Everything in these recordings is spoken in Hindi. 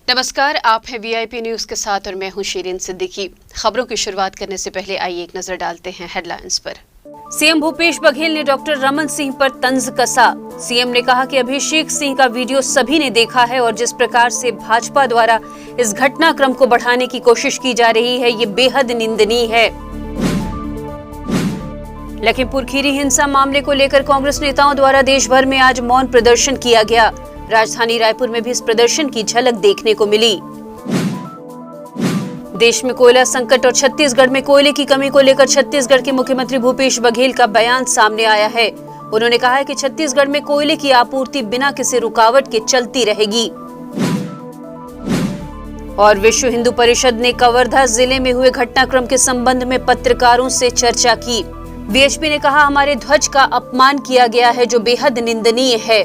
नमस्कार, आप हैं वीआईपी न्यूज के साथ और मैं हूं शीरीन सिद्दीकी। खबरों की शुरुआत करने से पहले आइए एक नजर डालते हैं हेडलाइंस पर। सीएम भूपेश बघेल ने डॉक्टर रमन सिंह पर तंज कसा। सीएम ने कहा कि अभिषेक सिंह का वीडियो सभी ने देखा है और जिस प्रकार से भाजपा द्वारा इस घटनाक्रम को बढ़ाने की कोशिश की जा रही है, ये बेहद निंदनीय है। लखीमपुर खीरी हिंसा मामले को लेकर कांग्रेस नेताओं द्वारा देश भर में आज मौन प्रदर्शन किया गया। राजधानी रायपुर में भी इस प्रदर्शन की झलक देखने को मिली। देश में कोयला संकट और छत्तीसगढ़ में कोयले की कमी को लेकर छत्तीसगढ़ के मुख्यमंत्री भूपेश बघेल का बयान सामने आया है। उन्होंने कहा है कि छत्तीसगढ़ में कोयले की आपूर्ति बिना किसी रुकावट के चलती रहेगी। और विश्व हिंदू परिषद ने कवर्धा जिले में हुए घटनाक्रम के संबंध में पत्रकारों से चर्चा की। वीएचपी ने कहा, हमारे ध्वज का अपमान किया गया है जो बेहद निंदनीय है।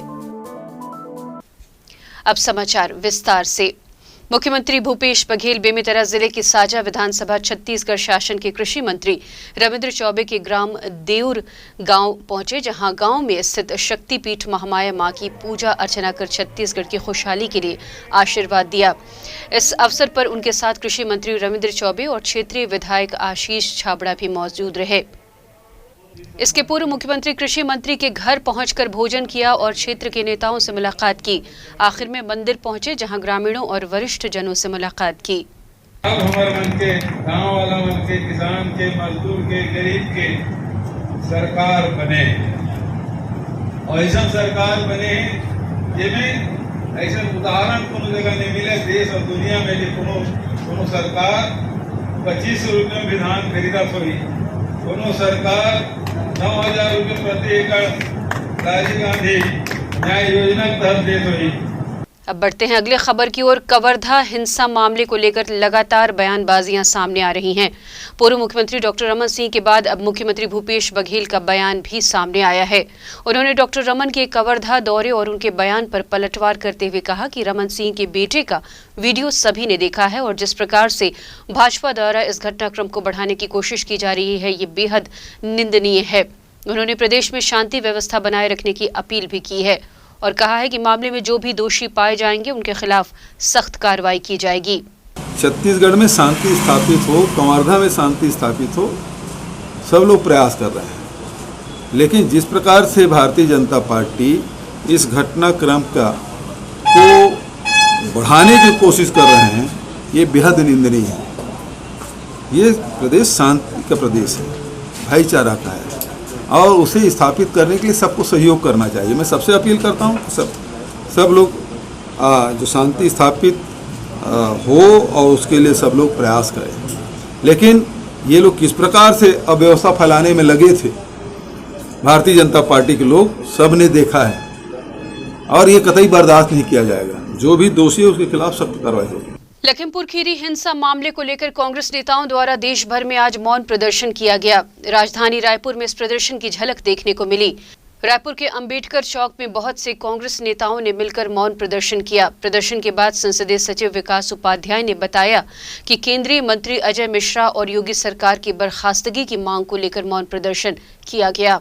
अब समाचार विस्तार से। मुख्यमंत्री भूपेश बघेल बेमेतरा जिले की साजा विधानसभा छत्तीसगढ़ शासन के कृषि मंत्री रविंद्र चौबे के ग्राम देउर गांव पहुंचे, जहां गांव में स्थित शक्तिपीठ महामाया मां की पूजा अर्चना कर छत्तीसगढ़ की खुशहाली के लिए आशीर्वाद दिया। इस अवसर पर उनके साथ कृषि मंत्री रविंद्र चौबे और क्षेत्रीय विधायक आशीष छाबड़ा भी मौजूद रहे। इसके पूर्व मुख्यमंत्री कृषि मंत्री के घर पहुंचकर भोजन किया और क्षेत्र के नेताओं से मुलाकात की। आखिर में मंदिर पहुंचे, जहां ग्रामीणों और वरिष्ठ जनों से मुलाकात की। अब हमारे मन के गांव वाला मन के किसान के मजदूर के गरीब के सरकार बने और ऐसा सरकार बने जिसमें ऐसा उदाहरण कोनो जगह नहीं मिले देश और दुनिया में कि कोनो सरकार 2500 रुपये में धान खरीदा थोड़ी, कोनो सरकार 9,000 रुपये प्रति एकड़ राजीव गांधी न्याय योजना के तहत दे थोड़ी। अब बढ़ते हैं अगले खबर की ओर। कवर्धा हिंसा मामले को लेकर लगातार बयानबाजियां सामने आ रही हैं। पूर्व मुख्यमंत्री डॉक्टर रमन सिंह के बाद अब मुख्यमंत्री भूपेश बघेल का बयान भी सामने आया है। उन्होंने डॉक्टर रमन के कवर्धा दौरे और उनके बयान पर पलटवार करते हुए कहा कि रमन सिंह के बेटे का वीडियो सभी ने देखा है और जिस प्रकार से भाजपा द्वारा इस घटनाक्रम को बढ़ाने की कोशिश की जा रही है, ये बेहद निंदनीय है। उन्होंने प्रदेश में शांति व्यवस्था बनाए रखने की अपील भी की है और कहा है कि मामले में जो भी दोषी पाए जाएंगे उनके खिलाफ सख्त कार्रवाई की जाएगी। छत्तीसगढ़ में शांति स्थापित हो, कवर्धा में शांति स्थापित हो, सब लोग प्रयास कर रहे हैं, लेकिन जिस प्रकार से भारतीय जनता पार्टी इस घटनाक्रम को बढ़ाने की कोशिश कर रहे हैं, ये बेहद निंदनीय है। ये प्रदेश शांति का प्रदेश है, भाईचारा का है और उसे स्थापित करने के लिए सबको सहयोग करना चाहिए। मैं सबसे अपील करता हूँ कि सब लोग जो शांति स्थापित हो और उसके लिए सब लोग प्रयास करें। लेकिन ये लोग किस प्रकार से अव्यवस्था फैलाने में लगे थे, भारतीय जनता पार्टी के लोग सब ने देखा है और ये कतई बर्दाश्त नहीं किया जाएगा। जो भी दोषी है उसके खिलाफ सख्त कार्रवाई होगी। लखीमपुर खीरी हिंसा मामले को लेकर कांग्रेस नेताओं द्वारा देश भर में आज मौन प्रदर्शन किया गया। राजधानी रायपुर में इस प्रदर्शन की झलक देखने को मिली। रायपुर के अंबेडकर चौक में बहुत से कांग्रेस नेताओं ने मिलकर मौन प्रदर्शन किया। प्रदर्शन के बाद संसदीय सचिव विकास उपाध्याय ने बताया कि केंद्रीय मंत्री अजय मिश्रा और योगी सरकार की बर्खास्तगी की मांग को लेकर मौन प्रदर्शन किया गया।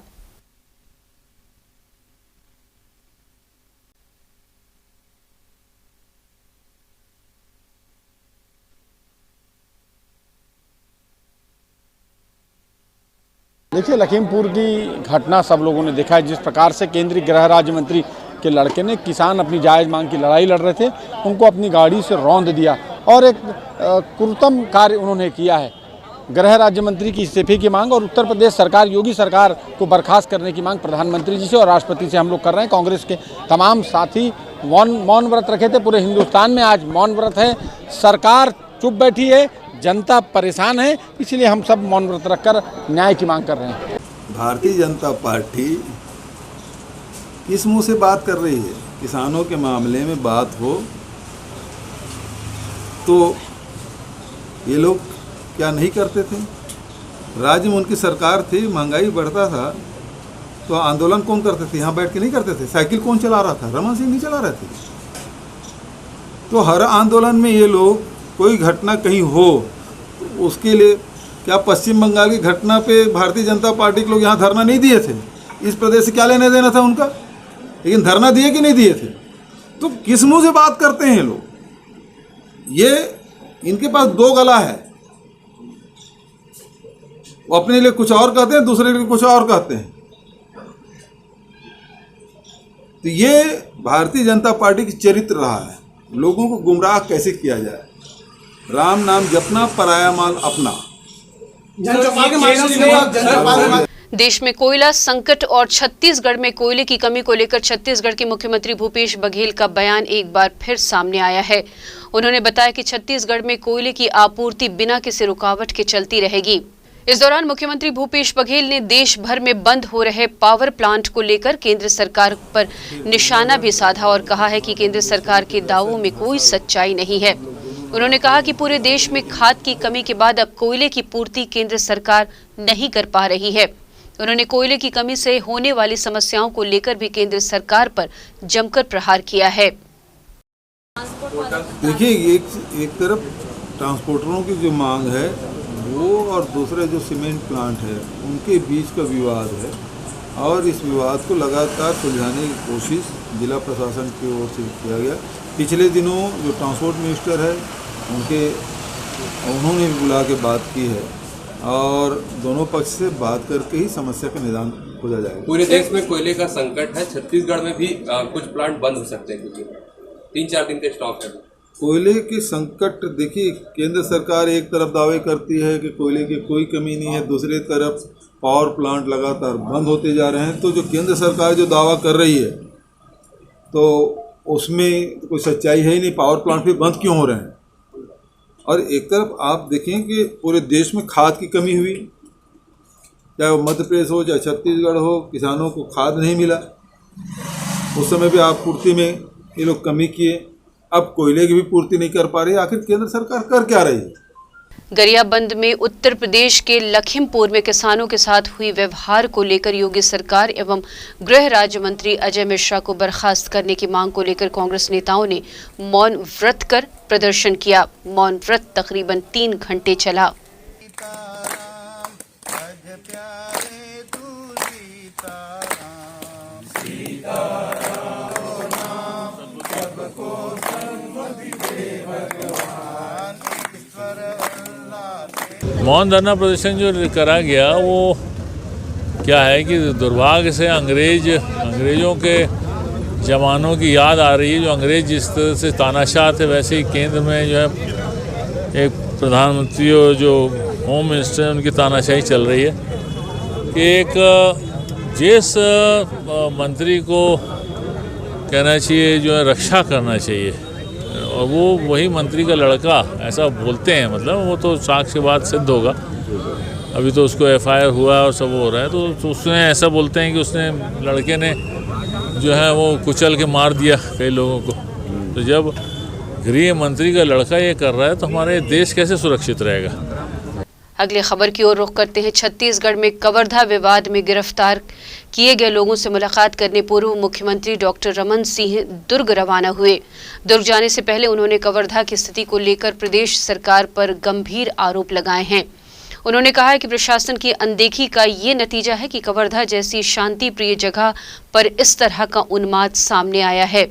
देखिए, लखीमपुर की घटना सब लोगों ने देखा है। जिस प्रकार से केंद्रीय गृह राज्य मंत्री के लड़के ने किसान अपनी जायज़ मांग की लड़ाई लड़ रहे थे, उनको अपनी गाड़ी से रौंद दिया और एक क्रूरतम कार्य उन्होंने किया है। गृह राज्य मंत्री की इस्तीफे की मांग और उत्तर प्रदेश सरकार, योगी सरकार को बर्खास्त करने की मांग प्रधानमंत्री जी से और राष्ट्रपति से हम लोग कर रहे हैं। कांग्रेस के तमाम साथी मौन व्रत रखे थे। पूरे हिंदुस्तान में आज मौन व्रत है। सरकार चुप बैठी है, जनता परेशान है, इसलिए हम सब मौन व्रत रखकर न्याय की मांग कर रहे हैं। भारतीय जनता पार्टी किस मुंह से बात कर रही है? किसानों के मामले में बात हो तो ये लोग क्या नहीं करते थे? राज्य में उनकी सरकार थी, महंगाई बढ़ता था तो आंदोलन कौन करते थे? यहाँ बैठ के नहीं करते थे। साइकिल कौन चला रहा था? रमन सिंह नहीं चला रहे थे। तो हर आंदोलन में ये लोग, कोई घटना कहीं हो तो उसके लिए, क्या पश्चिम बंगाल की घटना पे भारतीय जनता पार्टी के लोग यहाँ धरना नहीं दिए थे? इस प्रदेश से क्या लेने देना था उनका? लेकिन धरना दिए कि नहीं दिए थे? तो किस मुंह से बात करते हैं लोग? ये इनके पास दो गला है, वो अपने लिए कुछ और कहते हैं, दूसरे के लिए कुछ और कहते हैं। तो ये भारतीय जनता पार्टी की चरित्र रहा है, लोगों को गुमराह कैसे किया जाए, राम नाम जपना, पराया माल अपना। देश में कोयला संकट और छत्तीसगढ़ में कोयले की कमी को लेकर छत्तीसगढ़ के मुख्यमंत्री भूपेश बघेल का बयान एक बार फिर सामने आया है। उन्होंने बताया कि छत्तीसगढ़ में कोयले की आपूर्ति बिना किसी रुकावट के चलती रहेगी। इस दौरान मुख्यमंत्री भूपेश बघेल ने देश भर में बंद हो रहे पावर प्लांट को लेकर केंद्र सरकार पर निशाना भी साधा और कहा है कि केंद्र सरकार के दावों में कोई सच्चाई नहीं है। उन्होंने कहा कि पूरे देश में खाद की कमी के बाद अब कोयले की पूर्ति केंद्र सरकार नहीं कर पा रही है। उन्होंने कोयले की कमी से होने वाली समस्याओं को लेकर भी केंद्र सरकार पर जमकर प्रहार किया है। देखिए, एक तरफ ट्रांसपोर्टरों की जो मांग है वो, और दूसरे जो सीमेंट प्लांट है उनके बीच का विवाद है, और इस विवाद को लगातार सुलझाने की कोशिश जिला प्रशासन की ओर से किया गया। पिछले दिनों जो ट्रांसपोर्ट मिनिस्टर है उन्होंने भी बुला के बात की है, और दोनों पक्ष से बात करके ही समस्या का निदान खोजा जाएगा। पूरे देश में कोयले का संकट है, छत्तीसगढ़ में भी कुछ प्लांट बंद हो सकते हैं क्योंकि 3-4 दिन के स्टॉक है। कोयले के संकट, देखिए, केंद्र सरकार एक तरफ दावे करती है कि कोयले की कोई कमी नहीं है, दूसरी तरफ पावर प्लांट लगातार बंद होते जा रहे हैं। तो जो केंद्र सरकार जो दावा कर रही है तो उसमें कोई सच्चाई है ही नहीं, पावर प्लांट भी बंद क्यों हो रहे हैं। और एक तरफ आप देखें कि पूरे देश में खाद की कमी हुई, चाहे वो मध्य प्रदेश हो चाहे छत्तीसगढ़ हो, किसानों को खाद नहीं मिला। उस समय भी आपूर्ति में ये लोग कमी किए, अब कोयले की भी पूर्ति नहीं कर पा रही। आखिर केंद्र सरकार कर क्या रही है? गरियाबंद में उत्तर प्रदेश के लखीमपुर में किसानों के साथ हुई व्यवहार को लेकर योगी सरकार एवं गृह राज्य मंत्री अजय मिश्रा को बर्खास्त करने की मांग को लेकर कांग्रेस नेताओं ने मौन व्रत कर प्रदर्शन किया। मौन व्रत तकरीबन 3 घंटे चला। मौन धरना प्रदर्शन जो करा गया वो क्या है कि दुर्भाग्य से अंग्रेज़ों के ज़मानों की याद आ रही है। जो अंग्रेज़ जिस तरह से तानाशाह थे, वैसे ही केंद्र में जो है एक प्रधानमंत्री और जो होम मिनिस्टर है उनकी तानाशाही चल रही है कि एक जिस मंत्री को कहना चाहिए जो है रक्षा करना चाहिए, और वो वही मंत्री का लड़का ऐसा बोलते हैं, मतलब वो तो साक्ष्य के बाद सिद्ध होगा, अभी तो उसको FIR हुआ है और सब हो रहा है। तो उसने ऐसा बोलते हैं कि उसने लड़के ने जो है वो कुचल के मार दिया कई लोगों को। तो जब गृह मंत्री का लड़का ये कर रहा है तो हमारे देश कैसे सुरक्षित रहेगा। अगली खबर की ओर रुख करते हैं। छत्तीसगढ़ में कवर्धा विवाद में गिरफ्तार किए गए लोगों से मुलाकात करने पूर्व मुख्यमंत्री डॉक्टर रमन सिंह दुर्ग रवाना हुए। दुर्ग जाने से पहले उन्होंने कवर्धा की स्थिति को लेकर प्रदेश सरकार पर गंभीर आरोप लगाए हैं। उन्होंने कहा है कि प्रशासन की अनदेखी का ये नतीजा है कि कवर्धा जैसी शांति प्रिय जगह पर इस तरह का उन्माद सामने आया है।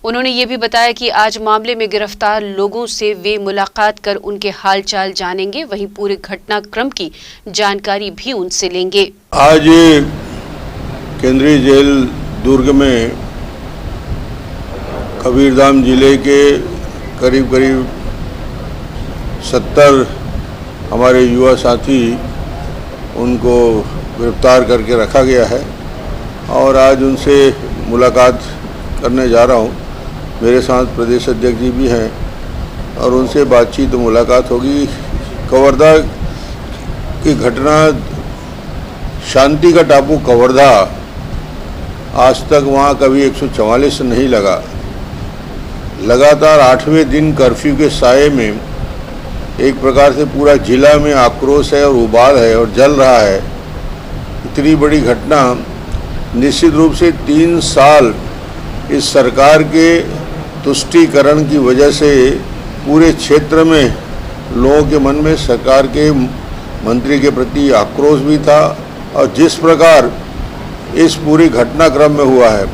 उन्होंने ये भी बताया कि आज मामले में गिरफ्तार लोगों से वे मुलाकात कर उनके हालचाल जानेंगे, वहीं पूरे घटनाक्रम की जानकारी भी उनसे लेंगे। आज केंद्रीय जेल दुर्ग में कबीरधाम जिले के करीब 70 हमारे युवा साथी उनको गिरफ्तार करके रखा गया है, और आज उनसे मुलाकात करने जा रहा हूँ। मेरे साथ प्रदेश अध्यक्ष जी भी हैं और उनसे बातचीत मुलाकात होगी। कवर्धा की घटना, शांति का टापू कवर्धा, आज तक वहाँ कभी 144 नहीं लगा। लगातार 8वें दिन कर्फ्यू के साये में एक प्रकार से पूरा जिला में आक्रोश है और उबाल है और जल रहा है। इतनी बड़ी घटना निश्चित रूप से 3 साल इस सरकार के तुष्टीकरण की वजह से पूरे क्षेत्र में लोगों के मन में सरकार के मंत्री के प्रति आक्रोश भी था, और जिस प्रकार इस पूरी घटनाक्रम में हुआ है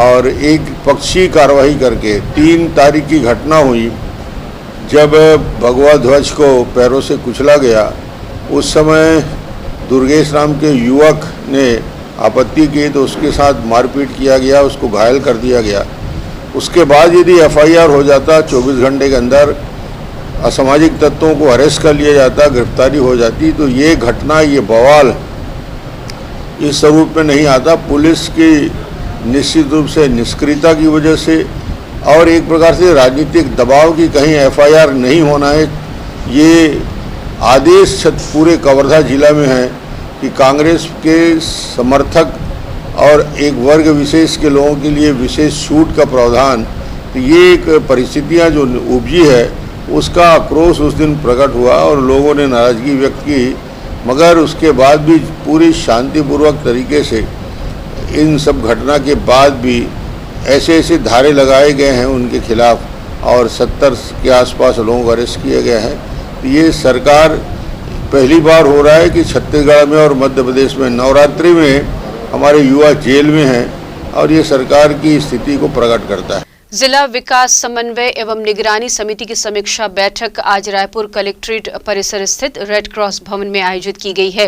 और एक पक्षी कार्रवाई करके 3 तारीख की घटना हुई जब भगवा ध्वज को पैरों से कुचला गया, उस समय दुर्गेश राम के युवक ने आपत्ति की तो उसके साथ मारपीट किया गया, उसको घायल कर दिया गया। उसके बाद यदि FIR हो जाता, 24 घंटे के अंदर असामाजिक तत्वों को अरेस्ट कर लिया जाता, गिरफ्तारी हो जाती, तो ये घटना, ये बवाल इस स्वरूप में नहीं आता। पुलिस की निश्चित रूप से निष्क्रियता की वजह से और एक प्रकार से राजनीतिक दबाव की कहीं FIR नहीं होना है, ये आदेश पूरे कवर्धा जिला में है कि कांग्रेस के समर्थक और एक वर्ग विशेष के लोगों के लिए विशेष छूट का प्रावधान, तो ये एक परिस्थितियाँ जो उपजी है उसका आक्रोश उस दिन प्रकट हुआ और लोगों ने नाराज़गी व्यक्त की। मगर उसके बाद भी पूरी शांतिपूर्वक तरीके से इन सब घटना के बाद भी ऐसे ऐसे धारे लगाए गए हैं उनके खिलाफ और 70 के आसपास लोगों को अरेस्ट किए गए हैं। तो ये सरकार पहली बार हो रहा है कि छत्तीसगढ़ में और मध्य प्रदेश में नवरात्रि में हमारे युवा जेल में हैं और ये सरकार की स्थिति को प्रकट करता है। जिला विकास समन्वय एवं निगरानी समिति की समीक्षा बैठक आज रायपुर कलेक्ट्रेट परिसर स्थित रेड क्रॉस भवन में आयोजित की गई है।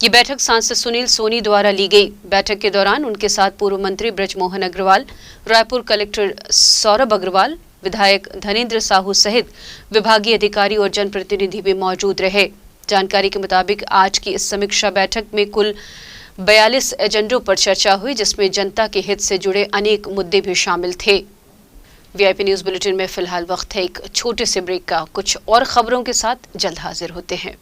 ये बैठक सांसद सुनील सोनी द्वारा ली गई। बैठक के दौरान उनके साथ पूर्व मंत्री ब्रजमोहन अग्रवाल, रायपुर कलेक्टर सौरभ अग्रवाल, विधायक धनेन्द्र साहू सहित विभागीय अधिकारी और जनप्रतिनिधि भी मौजूद रहे। जानकारी के मुताबिक आज की इस समीक्षा बैठक में कुल 42 एजेंडों पर चर्चा हुई, जिसमें जनता के हित से जुड़े अनेक मुद्दे भी शामिल थे। VIP न्यूज बुलेटिन में फिलहाल वक्त है एक छोटे से ब्रेक का। कुछ और खबरों के साथ जल्द हाजिर होते हैं।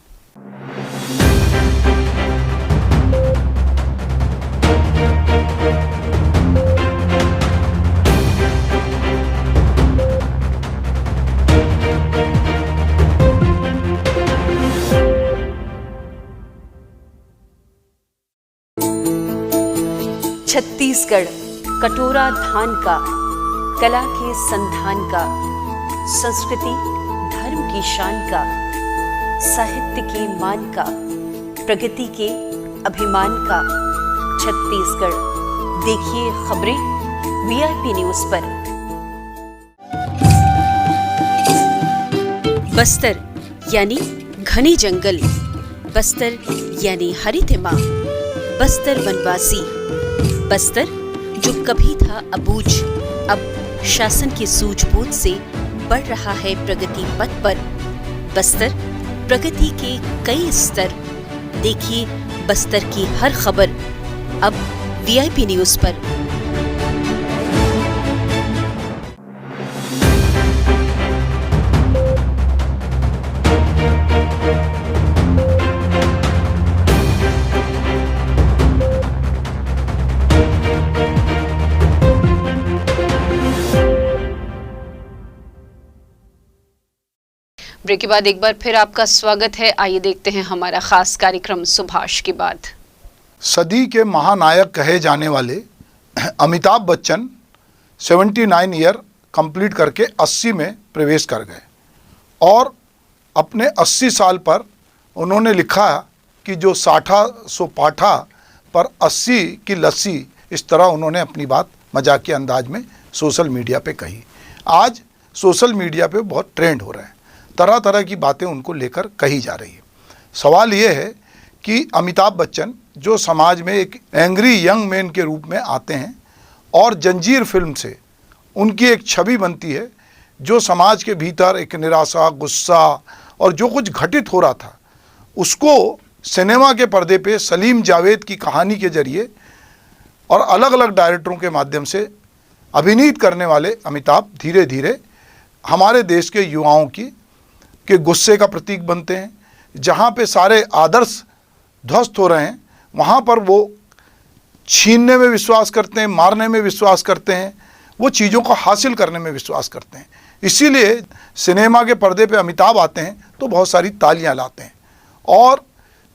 छत्तीसगढ़ कटोरा धान का, कला के संधान का, संस्कृति धर्म की शान का, साहित्य के मान का, प्रगति के अभिमान का। छत्तीसगढ़, देखिए खबरें VIP न्यूज पर। बस्तर यानी घने जंगल, बस्तर यानी हरितिमा, बस्तर वनवासी, बस्तर जो कभी था अबूझ, अब शासन की सूझबूझ से बढ़ रहा है प्रगति पथ पर। बस्तर प्रगति के कई स्तर, देखिए बस्तर की हर खबर अब VIP न्यूज पर। ब्रेक के बाद एक बार फिर आपका स्वागत है। आइए देखते हैं हमारा खास कार्यक्रम सुभाष के बाद। सदी के महानायक कहे जाने वाले अमिताभ बच्चन 79 ईयर कंप्लीट करके 80 में प्रवेश कर गए और अपने 80 साल पर उन्होंने लिखा कि जो 60 सो पाठा पर 80 की लस्सी, इस तरह उन्होंने अपनी बात मजाकिया अंदाज में सोशल मीडिया पे कही। आज सोशल मीडिया पे बहुत ट्रेंड हो रहा है, तरह तरह की बातें उनको लेकर कही जा रही है। सवाल ये है कि अमिताभ बच्चन जो समाज में एक एंग्री यंग मैन के रूप में आते हैं और जंजीर फिल्म से उनकी एक छवि बनती है जो समाज के भीतर एक निराशा, गुस्सा और जो कुछ घटित हो रहा था उसको सिनेमा के पर्दे पे सलीम जावेद की कहानी के जरिए और अलग अलग डायरेक्टरों के माध्यम से अभिनीत करने वाले अमिताभ धीरे धीरे हमारे देश के युवाओं के गुस्से का प्रतीक बनते हैं। जहाँ पे सारे आदर्श ध्वस्त हो रहे हैं वहाँ पर वो छीनने में विश्वास करते हैं, मारने में विश्वास करते हैं, वो चीज़ों को हासिल करने में विश्वास करते हैं। इसीलिए सिनेमा के पर्दे पे अमिताभ आते हैं तो बहुत सारी तालियां लाते हैं और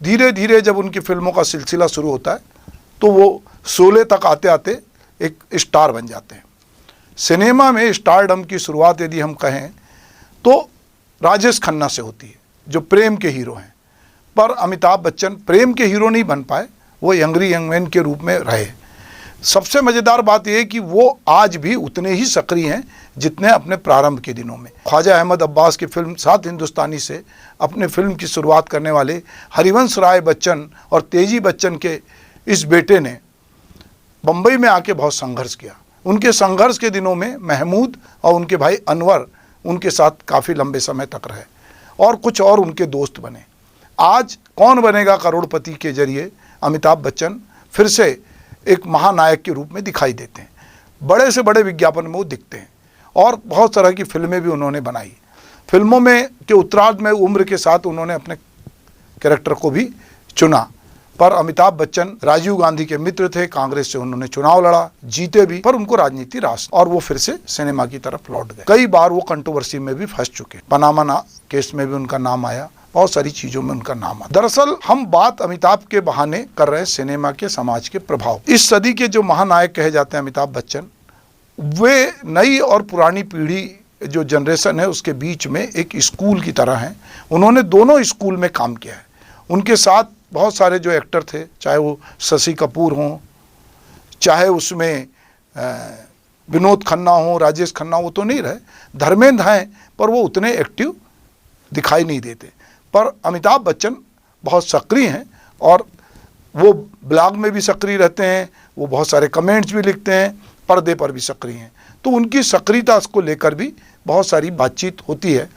धीरे धीरे जब उनकी फिल्मों का सिलसिला शुरू होता है तो वो 16 तक आते आते एक स्टार बन जाते हैं। सिनेमा में स्टारडम की शुरुआत यदि हम कहें तो राजेश खन्ना से होती है जो प्रेम के हीरो हैं, पर अमिताभ बच्चन प्रेम के हीरो नहीं बन पाए, वो एंग्री यंग मैन के रूप में रहे। सबसे मज़ेदार बात यह है कि वो आज भी उतने ही सक्रिय हैं जितने अपने प्रारंभ के दिनों में। ख्वाजा अहमद अब्बास की फिल्म 7 हिंदुस्तानी से अपने फिल्म की शुरुआत करने वाले हरिवंश राय बच्चन और तेजी बच्चन के इस बेटे ने बम्बई में आके बहुत संघर्ष किया। उनके संघर्ष के दिनों में महमूद और उनके भाई अनवर उनके साथ काफ़ी लंबे समय तक रहे और कुछ और उनके दोस्त बने। आज कौन बनेगा करोड़पति के जरिए अमिताभ बच्चन फिर से एक महानायक के रूप में दिखाई देते हैं। बड़े से बड़े विज्ञापन में वो दिखते हैं और बहुत तरह की फिल्में भी उन्होंने बनाई। फिल्मों में के उत्तरार्ध में उम्र के साथ उन्होंने अपने कैरेक्टर को भी चुना। पर अमिताभ बच्चन राजीव गांधी के मित्र थे, कांग्रेस से उन्होंने चुनाव लड़ा, जीते भी, पर उनको राजनीति रास और वो फिर से सिनेमा की तरफ लौट गए। कई बार वो कंट्रोवर्सी में भी फंस चुके। पनामा केस में भी उनका नाम आया, बहुत सारी चीजों में उनका नाम आया। दरअसल हम बात अमिताभ के बहाने कर रहे हैं सिनेमा के समाज के प्रभाव। इस सदी के जो महानायक कहे जाते हैं अमिताभ बच्चन, वे नई और पुरानी पीढ़ी जो जनरेशन है उसके बीच में एक स्कूल की तरह हैं। उन्होंने दोनों स्कूल में काम किया है। उनके साथ बहुत सारे जो एक्टर थे, चाहे वो शशि कपूर हों, चाहे उसमें विनोद खन्ना हो, राजेश खन्ना, वो तो नहीं रहे। धर्मेंद्र हैं पर वो उतने एक्टिव दिखाई नहीं देते। पर अमिताभ बच्चन बहुत सक्रिय हैं और वो ब्लॉग में भी सक्रिय रहते हैं, वो बहुत सारे कमेंट्स भी लिखते हैं, पर्दे पर भी सक्रिय हैं। तो उनकी सक्रियता को लेकर भी बहुत सारी बातचीत होती है।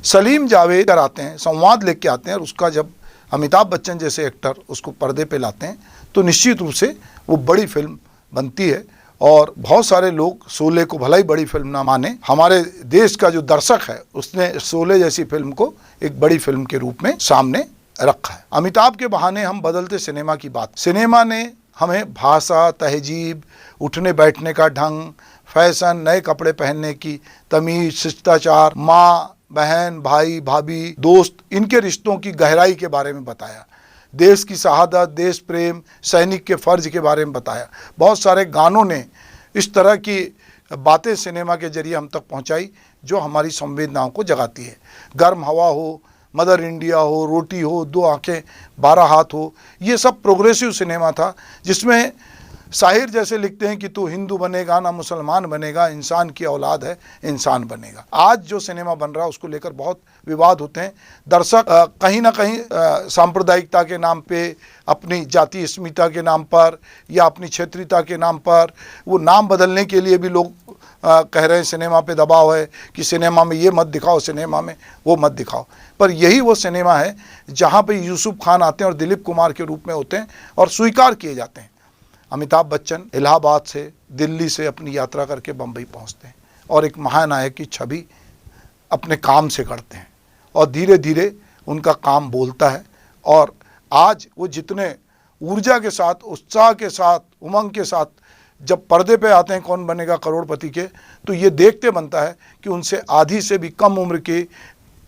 सलीम जावेद आते हैं, संवाद लेके आते हैं और उसका जब अमिताभ बच्चन जैसे एक्टर उसको पर्दे पे लाते हैं तो निश्चित रूप से वो बड़ी फिल्म बनती है। और बहुत सारे लोग शोले को भला ही बड़ी फिल्म ना माने, हमारे देश का जो दर्शक है उसने शोले जैसी फिल्म को एक बड़ी फिल्म के रूप में सामने रखा है। अमिताभ के बहाने हम बदलते सिनेमा की बात। सिनेमा ने हमें भाषा, तहजीब, उठने बैठने का ढंग, फैशन, नए कपड़े पहनने की तमीज, शिष्टाचार, माँ बहन, भाई भाभी, दोस्त, इनके रिश्तों की गहराई के बारे में बताया। देश की शहादत, देश प्रेम, सैनिक के फ़र्ज के बारे में बताया। बहुत सारे गानों ने इस तरह की बातें सिनेमा के जरिए हम तक पहुंचाई जो हमारी संवेदनाओं को जगाती है। गर्म हवा हो, मदर इंडिया हो, रोटी हो, 2 आंखें 12 हाथ हो, ये सब प्रोग्रेसिव सिनेमा था जिसमें शाहिर जैसे लिखते हैं कि तू हिंदू बनेगा ना मुसलमान बनेगा, इंसान की औलाद है, इंसान बनेगा। आज जो सिनेमा बन रहा है उसको लेकर बहुत विवाद होते हैं। दर्शक कहीं ना कहीं सांप्रदायिकता के नाम पे, अपनी जातीय अस्मिता के नाम पर या अपनी क्षेत्रीयता के नाम पर वो नाम बदलने के लिए भी लोग कह रहे हैं सिनेमा पे दबाव है कि सिनेमा में ये मत दिखाओ, सिनेमा में वो मत दिखाओ। पर यही वो सिनेमा है जहाँ पे यूसुफ खान आते हैं और दिलीप कुमार के रूप में होते हैं और स्वीकार किए जाते हैं। अमिताभ बच्चन इलाहाबाद से, दिल्ली से अपनी यात्रा करके बम्बई पहुंचते हैं और एक महानायक की छवि अपने काम से करते हैं और धीरे धीरे उनका काम बोलता है। और आज वो जितने ऊर्जा के साथ, उत्साह के साथ, उमंग के साथ जब पर्दे पे आते हैं कौन बनेगा करोड़पति के, तो ये देखते बनता है कि उनसे आधी से भी कम उम्र की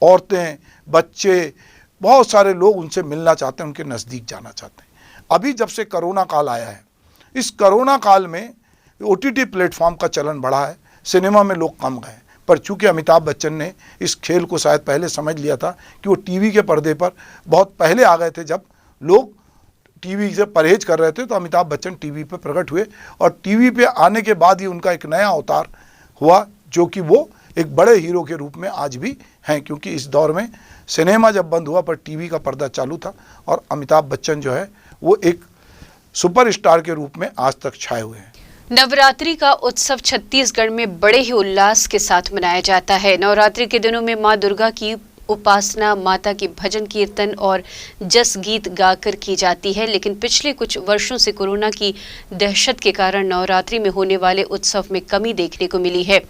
औरतें, बच्चे, बहुत सारे लोग उनसे मिलना चाहते हैं, उनके नज़दीक जाना चाहते हैं। अभी जब से कोरोना काल आया है, इस कोरोना काल में OTT प्लेटफॉर्म का चलन बढ़ा है, सिनेमा में लोग कम गए। पर चूंकि अमिताभ बच्चन ने इस खेल को शायद पहले समझ लिया था कि वो टीवी के पर्दे पर बहुत पहले आ गए थे। जब लोग टीवी से परहेज कर रहे थे तो अमिताभ बच्चन टीवी पे प्रकट हुए और टीवी पे आने के बाद ही उनका एक नया अवतार हुआ जो कि वो एक बड़े हीरो के रूप में आज भी हैं। क्योंकि इस दौर में सिनेमा जब बंद हुआ पर टीवी का पर्दा चालू था और अमिताभ बच्चन जो है वो एक सुपरस्टार के रूप में आज तक छाए हुए हैं। नवरात्रि का उत्सव छत्तीसगढ़ में बड़े ही उल्लास के साथ मनाया जाता है। नवरात्रि के दिनों में मां दुर्गा की उपासना, माता की भजन कीर्तन और जस गीत गाकर की जाती है। लेकिन पिछले कुछ वर्षों से कोरोना की दहशत के कारण नवरात्रि में होने वाले उत्सव में कमी देखने को मिली है।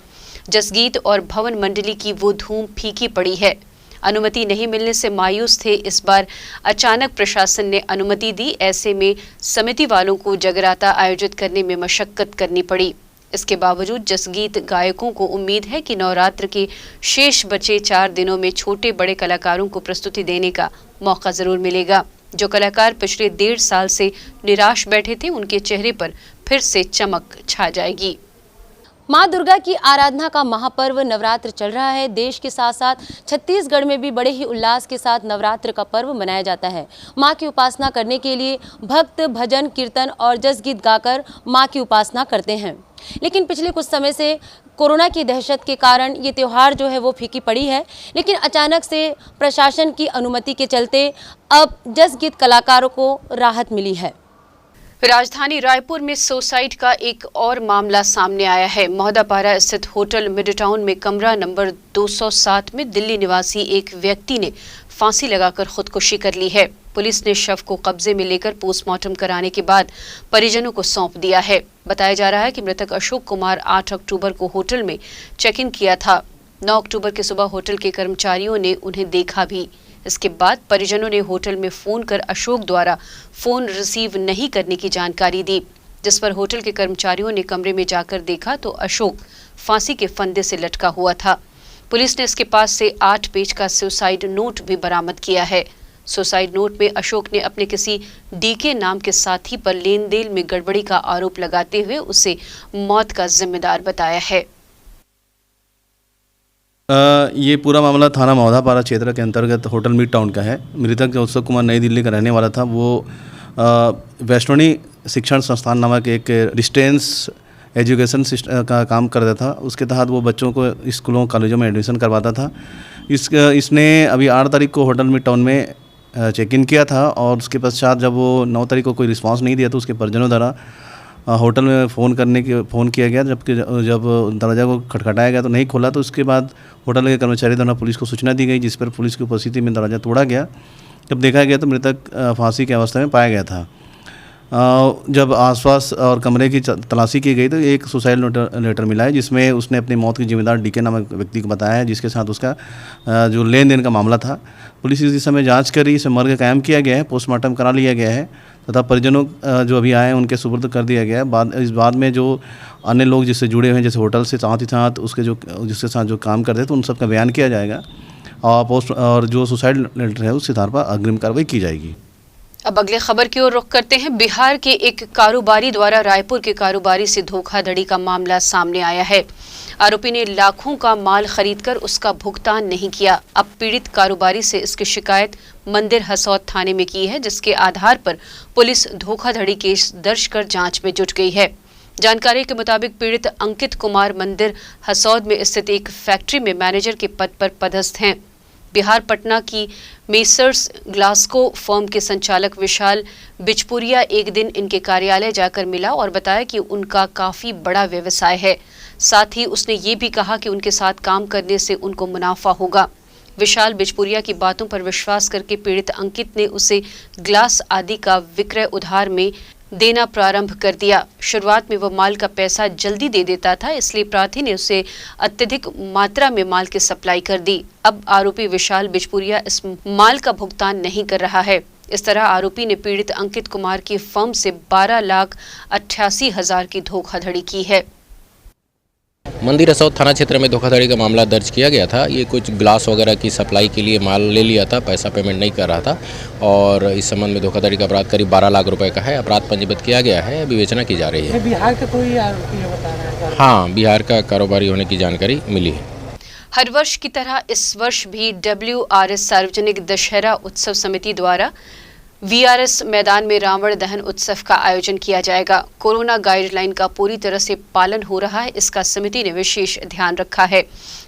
जसगीत और भवन मंडली की वो धूम फीकी पड़ी है। अनुमति नहीं मिलने से मायूस थे। इस बार अचानक प्रशासन ने अनुमति दी। ऐसे में समिति वालों को जगराता आयोजित करने में मशक्कत करनी पड़ी। इसके बावजूद जसगीत गायकों को उम्मीद है कि नवरात्र के शेष बचे 4 दिनों में छोटे बड़े कलाकारों को प्रस्तुति देने का मौका जरूर मिलेगा। जो कलाकार पिछले 1.5 साल से निराश बैठे थे, उनके चेहरे पर फिर से चमक छा जाएगी। मां दुर्गा की आराधना का महापर्व नवरात्र चल रहा है। देश के साथ साथ छत्तीसगढ़ में भी बड़े ही उल्लास के साथ नवरात्र का पर्व मनाया जाता है। मां की उपासना करने के लिए भक्त भजन कीर्तन और जस गीत गाकर मां की उपासना करते हैं। लेकिन पिछले कुछ समय से कोरोना की दहशत के कारण ये त्यौहार जो है वो फीकी पड़ी है। लेकिन अचानक से प्रशासन की अनुमति के चलते अब जस गीत कलाकारों को राहत मिली है। राजधानी रायपुर में सुसाइड का एक और मामला सामने आया है। मोहदापारा स्थित होटल मिडटाउन में कमरा नंबर 207 में दिल्ली निवासी एक व्यक्ति ने फांसी लगाकर खुदकुशी कर ली है। पुलिस ने शव को कब्जे में लेकर पोस्टमार्टम कराने के बाद परिजनों को सौंप दिया है। बताया जा रहा है कि मृतक अशोक कुमार 8 अक्टूबर को होटल में चेक इन किया था। 9 अक्टूबर की सुबह होटल के कर्मचारियों ने उन्हें देखा भी। इसके बाद परिजनों ने होटल में फोन कर अशोक द्वारा फोन रिसीव नहीं करने की जानकारी दी, जिस पर होटल के कर्मचारियों ने कमरे में जाकर देखा तो अशोक फांसी के फंदे से लटका हुआ था। पुलिस ने इसके पास से 8 पेज का सुसाइड नोट भी बरामद किया है। सुसाइड नोट में अशोक ने अपने किसी डीके नाम के साथी पर लेन देन में गड़बड़ी का आरोप लगाते हुए उसे मौत का जिम्मेदार बताया है। ये पूरा मामला थाना मोहदापारा क्षेत्र के अंतर्गत होटल मिड टाउन का है। मृतक जो अशोक कुमार नई दिल्ली का रहने वाला था, वो वैष्णोनी शिक्षण संस्थान नामक एक डिस्टेंस एजुकेशन का काम करता था। उसके तहत वो बच्चों को स्कूलों कॉलेजों में एडमिशन करवाता था। इसने अभी 8 तारीख को होटल मिड टाउन में चेक इन किया था और उसके पश्चात जब वो 9 तारीख को कोई रिस्पांस नहीं दिया तो उसके परिजनों द्वारा होटल में फ़ोन किया गया। जब दरवाज़ा को खटखटाया गया तो नहीं खोला, तो उसके बाद होटल के कर्मचारी द्वारा पुलिस को सूचना दी गई, जिस पर पुलिस की उपस्थिति में दरवाज़ा तोड़ा गया। जब देखा गया तो मृतक फांसी की अवस्था में पाया गया था। जब आसपास और कमरे की तलाशी की गई तो एक सुसाइड लेटर मिला है, जिसमें उसने अपनी मौत की जिम्मेदार डीके नामक व्यक्ति को बताया है, जिसके साथ उसका जो लेन देन का मामला था। पुलिस इस समय जांच कर रही है। इसे मर्ग कायम किया गया है, पोस्टमार्टम करा लिया गया है तथा परिजनों जो अभी आए हैं उनके सुपुर्द कर दिया गया है। इस बाद में जो अन्य लोग जिससे जुड़े हुए हैं, जैसे होटल से साथ ही साथ उसके जिसके साथ जो काम करते हैं, तो उन सब का बयान किया जाएगा और जो सुसाइड लेटर है उस आधार पर अग्रिम कार्रवाई की जाएगी। अब अगले खबर की ओर रुख करते हैं। बिहार के एक कारोबारी द्वारा रायपुर के कारोबारी से धोखाधड़ी का मामला सामने आया है। आरोपी ने लाखों का माल खरीदकर उसका भुगतान नहीं किया। अब पीड़ित कारोबारी से इसकी शिकायत मंदिर हसौद थाने में की है, जिसके आधार पर पुलिस धोखाधड़ी केस दर्ज कर जांच में जुट गई है। जानकारी के मुताबिक पीड़ित अंकित कुमार मंदिर हसौद में स्थित एक फैक्ट्री में मैनेजर के पद पर पदस्थ हैं। बिहार पटना की मेसर्स ग्लास्को फर्म के संचालक विशाल बिचपुरिया एक दिन इनके कार्यालय जाकर मिला और बताया कि उनका काफी बड़ा व्यवसाय है। साथ ही उसने ये भी कहा कि उनके साथ काम करने से उनको मुनाफा होगा। विशाल बिचपुरिया की बातों पर विश्वास करके पीड़ित अंकित ने उसे ग्लास आदि का विक्रय उधार में देना प्रारंभ कर दिया। शुरुआत में वह माल का पैसा जल्दी दे देता था, इसलिए प्रार्थी ने उसे अत्यधिक मात्रा में माल की सप्लाई कर दी। अब आरोपी विशाल बिचपुरिया इस माल का भुगतान नहीं कर रहा है। इस तरह आरोपी ने पीड़ित अंकित कुमार की फर्म से 12,88,000 की धोखाधड़ी की है। मंदिर हसौद थाना क्षेत्र में धोखाधड़ी का मामला दर्ज किया गया था। ये कुछ ग्लास वगैरह की सप्लाई के लिए माल ले लिया था, पैसा पेमेंट नहीं कर रहा था और इस संबंध में धोखाधड़ी का अपराध करीब 12 लाख रुपए का है। अपराध पंजीबद्ध किया गया है, विवेचना की जा रही है। बिहार का कोई आरोपी है बता रहा है? हाँ, बिहार का कारोबारी होने की जानकारी मिली है। हर वर्ष की तरह इस वर्ष भी WRS सार्वजनिक दशहरा उत्सव समिति द्वारा VRS मैदान में रावण दहन उत्सव का आयोजन किया जाएगा। कोरोना गाइडलाइन का पूरी तरह से पालन हो रहा है, इसका समिति ने विशेष ध्यान रखा है।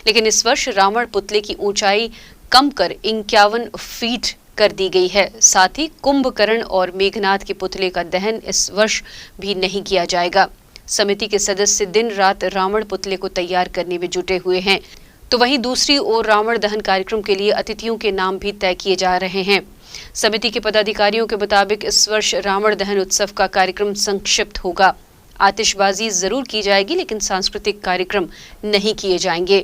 लेकिन इस वर्ष रावण पुतले की ऊंचाई कम कर 51 फीट कर दी गई है। साथ ही कुंभकर्ण और मेघनाथ के पुतले का दहन इस वर्ष भी नहीं किया जाएगा। समिति के सदस्य दिन रात रावण पुतले को तैयार करने में जुटे हुए हैं। तो वहीं दूसरी ओर रावण दहन कार्यक्रम के लिए अतिथियों के नाम भी तय किए जा रहे हैं। समिति के पदाधिकारियों के मुताबिक इस वर्ष रावण दहन उत्सव का कार्यक्रम संक्षिप्त होगा। आतिशबाजी जरूर की जाएगी, लेकिन सांस्कृतिक कार्यक्रम नहीं किए जाएंगे।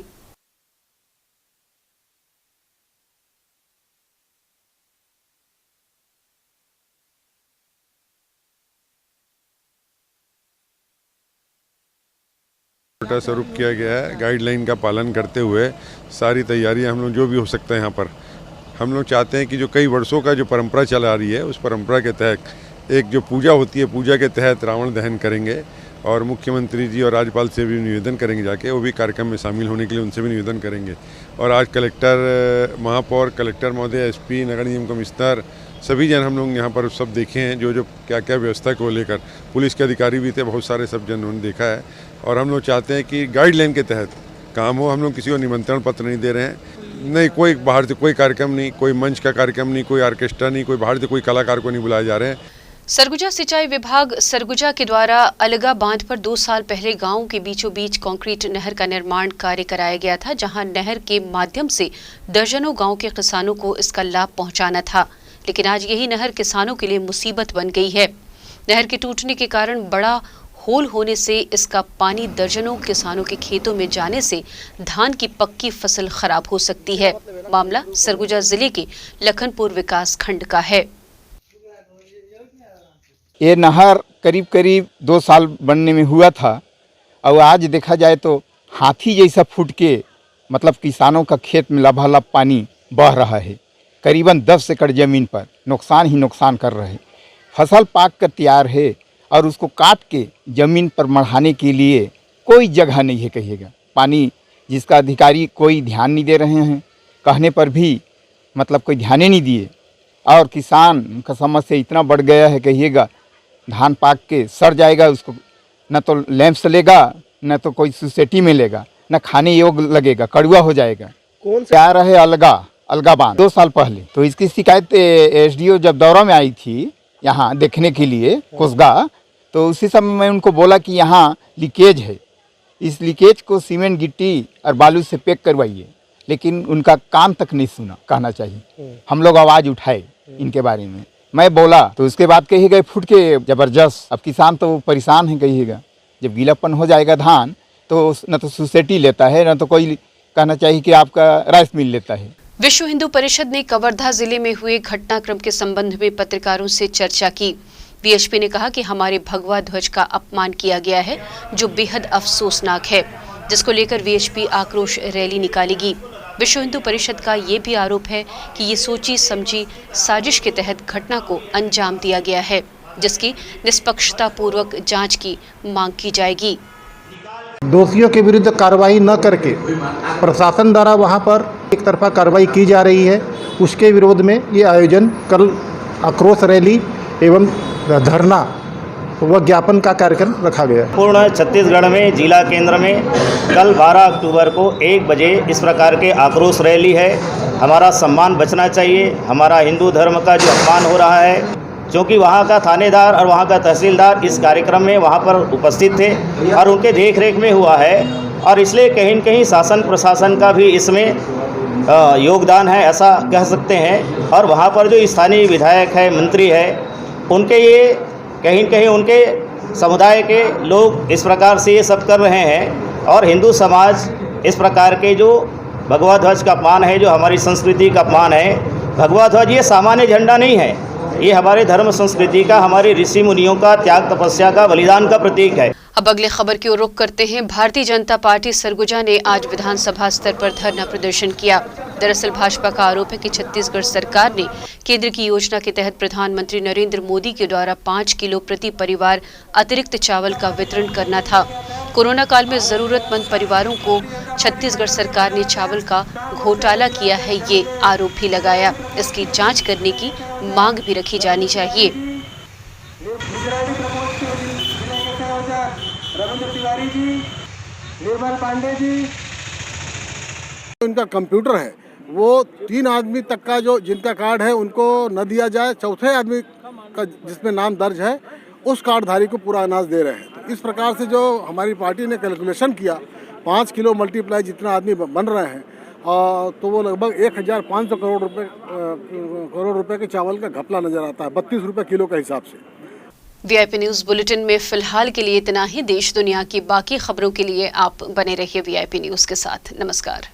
छोटा स्वरूप किया गया है। गाइडलाइन का पालन करते हुए सारी तैयारियां हम लोग जो भी हो सकता है यहाँ पर हम लोग चाहते हैं कि जो कई वर्षों का जो परंपरा चला आ रही है उस परंपरा के तहत एक जो पूजा होती है, पूजा के तहत रावण दहन करेंगे और मुख्यमंत्री जी और राज्यपाल से भी निवेदन करेंगे, जाके वो भी कार्यक्रम में शामिल होने के लिए उनसे भी निवेदन करेंगे। और आज कलेक्टर, महापौर, कलेक्टर महोदय, एसपी, नगर निगम कमिश्नर, सभी जन हम लोग यहाँ पर सब देखे हैं, जो क्या क्या व्यवस्था को लेकर। पुलिस के अधिकारी भी थे, बहुत सारे सब जन उन्होंने देखा है। और हम लोग चाहते हैं कि गाइडलाइन के तहत काम हो। हम लोग किसी को निमंत्रण पत्र नहीं दे रहे हैं, नहीं कोई बाहर से कोई कार्यक्रम नहीं, कोई मंच का कार्यक्रम नहीं, कोई ऑर्केस्ट्रा नहीं, कोई बाहर से कोई कलाकार को नहीं बुलाए जा रहे हैं। सरगुजा सिंचाई विभाग सरगुजा के द्वारा अलगा बांध पर 2 साल पहले गांव के बीचों बीच कंक्रीट नहर का निर्माण कार्य कराया गया था, जहां नहर के माध्यम से दर्जनों गांव के किसानों को इसका लाभ पहुंचाना था। लेकिन आज यही नहर किसानों के लिए मुसीबत बन गई है। नहर के टूटने के कारण बड़ा होल होने से इसका पानी दर्जनों किसानों के खेतों में जाने से धान की पक्की फसल खराब हो सकती है। मामला सरगुजा जिले के लखनपुर विकास खंड का है। ये नहर करीब करीब 2 साल बनने में हुआ था और आज देखा जाए तो हाथी जैसा फूट के मतलब किसानों का खेत में लबालब पानी बह रहा है। करीबन 10 एकड़ ज़मीन पर नुकसान ही नुकसान कर रहे हैं। फसल पाक कर तैयार है और उसको काट के ज़मीन पर मढ़ाने के लिए कोई जगह नहीं है कहिएगा। पानी जिसका अधिकारी कोई ध्यान नहीं दे रहे हैं, कहने पर भी मतलब कोई ध्यान ही नहीं दिए। और किसान का समस्या इतना बढ़ गया है कहिएगा, धान पाक के सड़ जाएगा, उसको न तो लैंप्स लेगा, न तो कोई सोसाइटी में लेगा, न खाने योग लगेगा, कड़ुआ हो जाएगा। कौन सा आ रहा है अलगा बांध 2 साल पहले। तो इसकी शिकायत एसडीओ जब दौरा में आई थी यहाँ देखने के लिए कोसगा, तो उसी समय मैं उनको बोला कि यहाँ लीकेज है, इस लीकेज को सीमेंट गिट्टी और बालू से पैक करवाइए। लेकिन उनका काम तक नहीं सुना, कहना चाहिए। हम लोग आवाज़ उठाए इनके बारे में, मैं बोला तो उसके बाद कहिएगा फूट के ज़बरदस्त। अब किसान तो परेशान है कहिएगा, जब गीलापन हो जाएगा धान तो न तो सोसाइटी लेता है, न तो कोई कहना चाहिए कि आपका राइस मिल लेता है। विश्व हिंदू परिषद ने कवर्धा जिले में हुए घटनाक्रम के संबंध में पत्रकारों से चर्चा की। वीएचपी ने कहा कि हमारे भगवा ध्वज का अपमान किया गया है, जो बेहद अफसोसनाक है, जिसको लेकर वीएचपी आक्रोश रैली निकालेगी। विश्व हिंदू परिषद का ये भी आरोप है कि ये सोची समझी साजिश के तहत घटना को अंजाम दिया गया है, जिसकी निष्पक्षता पूर्वक जांच की मांग की जाएगी। दोषियों के विरुद्ध कार्रवाई न करके प्रशासन द्वारा वहां पर एक तरफा कार्रवाई की जा रही है, उसके विरोध में ये आयोजन कल आक्रोश रैली एवं धरना व ज्ञापन का कार्यक्रम रखा गया। पूर्ण छत्तीसगढ़ में जिला केंद्र में कल 12 अक्टूबर को 1 बजे इस प्रकार के आक्रोश रैली है। हमारा सम्मान बचना चाहिए, हमारा हिंदू धर्म का जो अपमान हो रहा है, क्योंकि वहाँ का थानेदार और वहाँ का तहसीलदार इस कार्यक्रम में वहाँ पर उपस्थित थे और उनके देखरेख में हुआ है, और इसलिए कहीं न कहीं शासन प्रशासन का भी इसमें योगदान है, ऐसा कह सकते हैं। और वहाँ पर जो स्थानीय विधायक है, मंत्री है, उनके ये कहीं न कहीं उनके समुदाय के लोग इस प्रकार से ये सब कर रहे हैं, और हिंदू समाज इस प्रकार के जो भगवा ध्वज का अपमान है, जो हमारी संस्कृति का अपमान है। भगवा ध्वज ये सामान्य झंडा नहीं है, ये हमारे धर्म संस्कृति का, हमारे ऋषि मुनियों का त्याग तपस्या का, बलिदान का प्रतीक है। अब अगले खबर की ओर रुख करते हैं। भारतीय जनता पार्टी सरगुजा ने आज विधानसभा स्तर पर धरना प्रदर्शन किया। दरअसल भाजपा का आरोप है कि छत्तीसगढ़ सरकार ने केंद्र की योजना के तहत प्रधानमंत्री नरेंद्र मोदी के द्वारा 5 किलो प्रति परिवार अतिरिक्त चावल का वितरण करना था। कोरोना काल में जरूरतमंद परिवारों को छत्तीसगढ़ सरकार ने चावल का घोटाला किया है, ये आरोप भी लगाया। इसकी जांच करने की मांग भी रखी जानी चाहिए। इनका कंप्यूटर है, वो 3 आदमी तक का जो जिनका कार्ड है उनको न दिया जाए, चौथे आदमी का जिसमें नाम दर्ज है उस कार्डधारी को पूरा अनाज दे रहे हैं। तो इस प्रकार से जो हमारी पार्टी ने कैलकुलेशन किया, 5 किलो मल्टीप्लाई जितना आदमी बन रहे हैं, तो वो लगभग 1500 करोड़ रुपए के चावल का घपला नजर आता है, 32 रुपये किलो के हिसाब से। वीआईपी न्यूज बुलेटिन में फिलहाल के लिए इतना ही। देश दुनिया की बाकी खबरों के लिए आप बने रहिए वीआईपी न्यूज के साथ। नमस्कार।